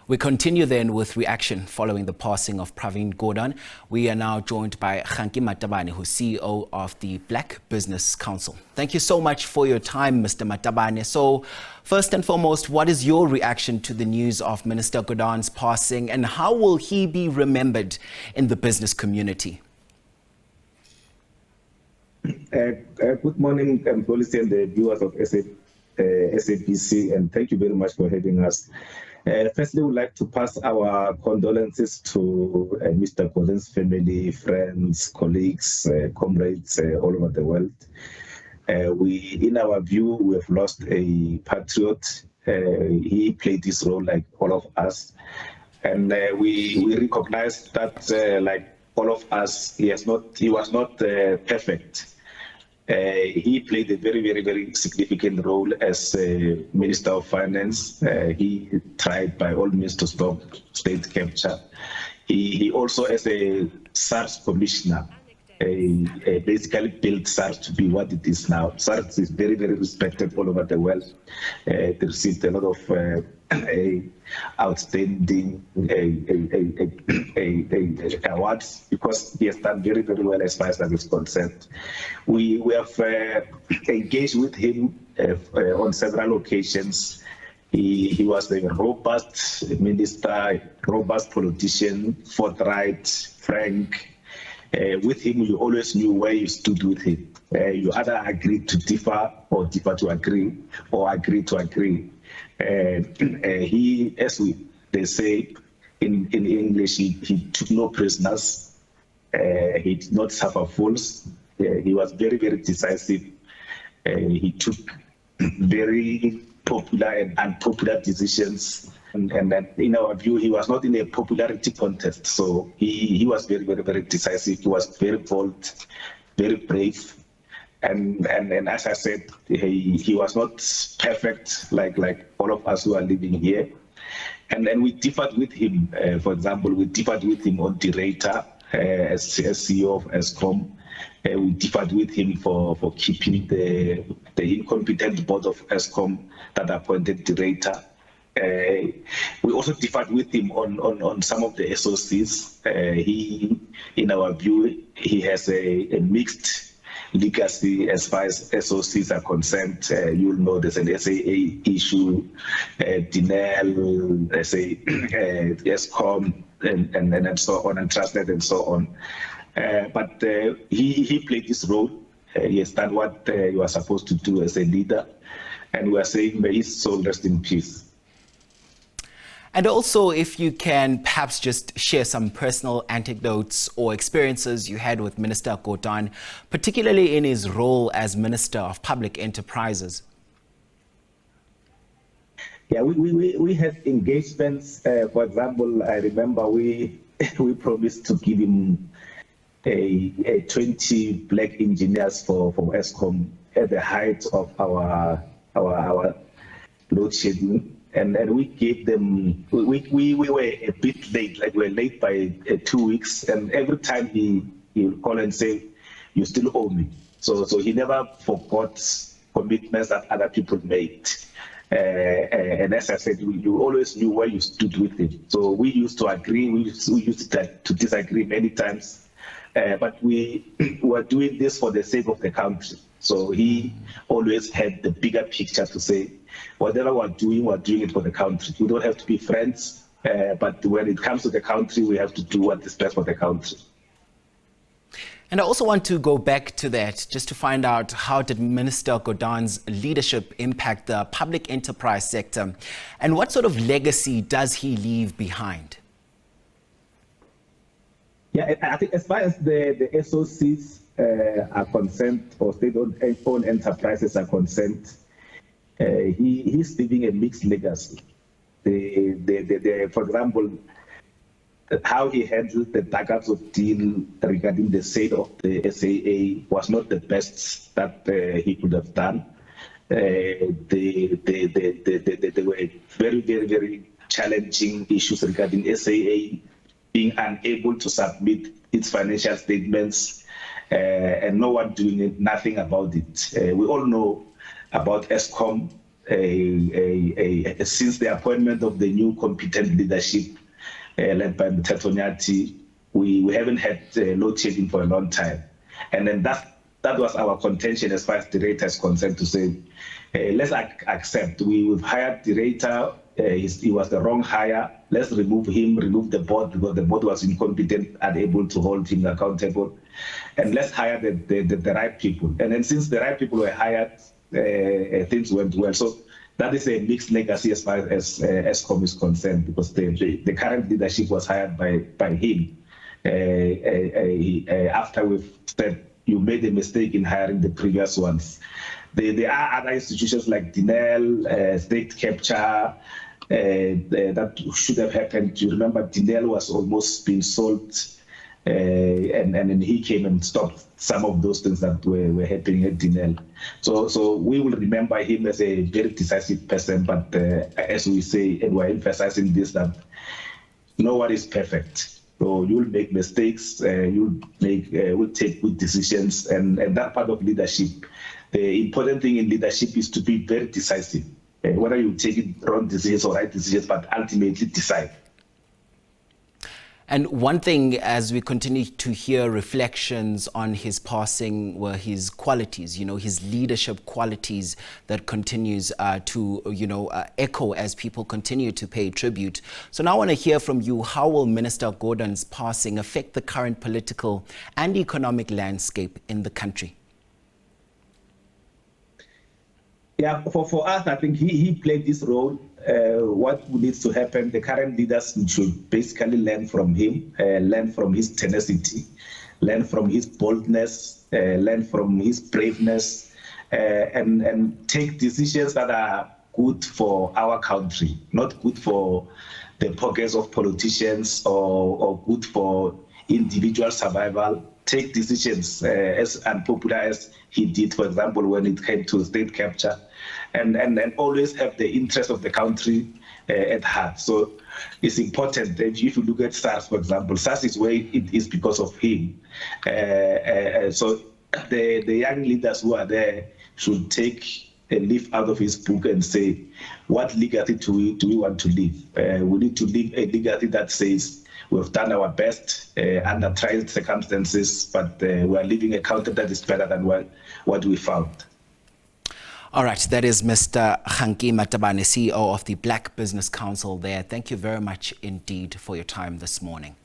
We continue then with reaction following the passing of Pravin Gordhan. We are now joined by Kganki Matabane, who's CEO of the Black Business Council. Thank you so much for your time, Mr. Matabane. So, first and foremost, what is your reaction to the news of Minister Gordhan's passing, and how will he be remembered in the business community? Good morning, policy and the viewers of SABC, and thank you very much for having us. Firstly, we would like to pass our condolences to Mr. Gordhan's family, friends, colleagues, comrades all over the world. In our view, we have lost a patriot. He played his role like all of us, and we recognize that, like all of us, he was not perfect. He played a very significant role as Minister of Finance. He tried by all means to stop state capture. He also, as a SARS commissioner, basically built SARS to be what it is now. SARS is very respected all over the world. They received a lot of outstanding awards because he has done very well as far as that is concerned. We have engaged with him on several occasions. He was a robust minister, robust politician, forthright, frank. With him, you always knew where you stood with him. You either agreed to differ or differ to agree or agree to agree. He, as they say in English, he took no prisoners. He did not suffer fools. He was very decisive. He took very popular and unpopular decisions. And in our view, he was not in a popularity contest. So he was very decisive. He was very bold, very brave. And as I said, he was not perfect like all of us who are living here. And we differed with him. For example, we differed with him on Director as CEO of ESCOM. We differed with him for keeping the incompetent board of ESCOM that appointed Director. We also differed with him on some of the SOCs. In our view, he has a mixed legacy as far as SOCs are concerned. You'll know there's an SAA issue, Dinel, ESCOM, and so on, and Trustnet and so on. But he played his role. He has done what he was supposed to do as a leader, and we are saying may his soul rest in peace. And also, if you can perhaps just share some personal anecdotes or experiences you had with Minister Gordhan, particularly in his role as Minister of Public Enterprises. Yeah, we had engagements. For example, I remember we promised to give him a 20 black engineers for ESCOM at the height of our load shedding. And we gave them, we were a bit late, like we were late by 2 weeks. And every time he would call and say, you still owe me. So he never forgot commitments that other people made. And as I said, you always knew where you stood with him. So we used to agree, we used to disagree many times. But we were doing this for the sake of the country. So he always had the bigger picture to say, whatever we're doing it for the country. We don't have to be friends, but when it comes to the country, we have to do what is best for the country. And I also want to go back to that, just to find out how did Minister Gordhan's leadership impact the public enterprise sector, and what sort of legacy does he leave behind? Yeah, I think as far as the SOCs are concerned, or state-owned enterprises are concerned, he's leaving a mixed legacy. For example, how he handled the Dagazov deal regarding the sale of the SAA was not the best that he could have done. There were very challenging issues regarding SAA being unable to submit its financial statements, and no one doing nothing about it. We all know about ESCOM since the appointment of the new competent leadership led by Mr. Nyati, we haven't had load shedding for a long time. And then that was our contention as far as the rate is concerned, to say, let's accept we've hired the rater. He was the wrong hire. Let's remove him, remove the board, because the board was incompetent, unable to hold him accountable. And let's hire the right people. And then since the right people were hired, things went well. So that is a mixed legacy as far as ESCOM is concerned, because the current leadership was hired by him after we've said you made a mistake in hiring the previous ones. There are other institutions like Dinel, state capture, that should have happened. You remember Dinel was almost being sold, and then he came and stopped some of those things that were happening at Dinel. So we will remember him as a very decisive person, but as we say, and we're emphasizing this, that no one is perfect. So you'll make mistakes, will take good decisions, and that part of leadership. The important thing in leadership is to be very decisive. Whether you take wrong decisions or right decisions, but ultimately decide. And one thing, as we continue to hear reflections on his passing, were his qualities, his leadership qualities that continues to, echo as people continue to pay tribute. So now I want to hear from you, how will Minister Gordhan's passing affect the current political and economic landscape in the country? Yeah, for us, I think he played this role. What needs to happen, the current leaders should basically learn from him, learn from his tenacity, learn from his boldness, learn from his braveness, and take decisions that are good for our country, not good for the pockets of politicians or good for individual survival. Take decisions as unpopular as he did, for example, when it came to state capture, and always have the interest of the country at heart. So it's important that if you look at SARS, for example, SARS is where it is because of him. So the young leaders who are there should take a leaf out of his book and say, what legacy do we want to leave? We need to leave a legacy that says, we've done our best under trying circumstances, but we are leaving a country that is better than what we found. All right, that is Mr. Kganki Matabane, CEO of the Black Business Council there. Thank you very much indeed for your time this morning.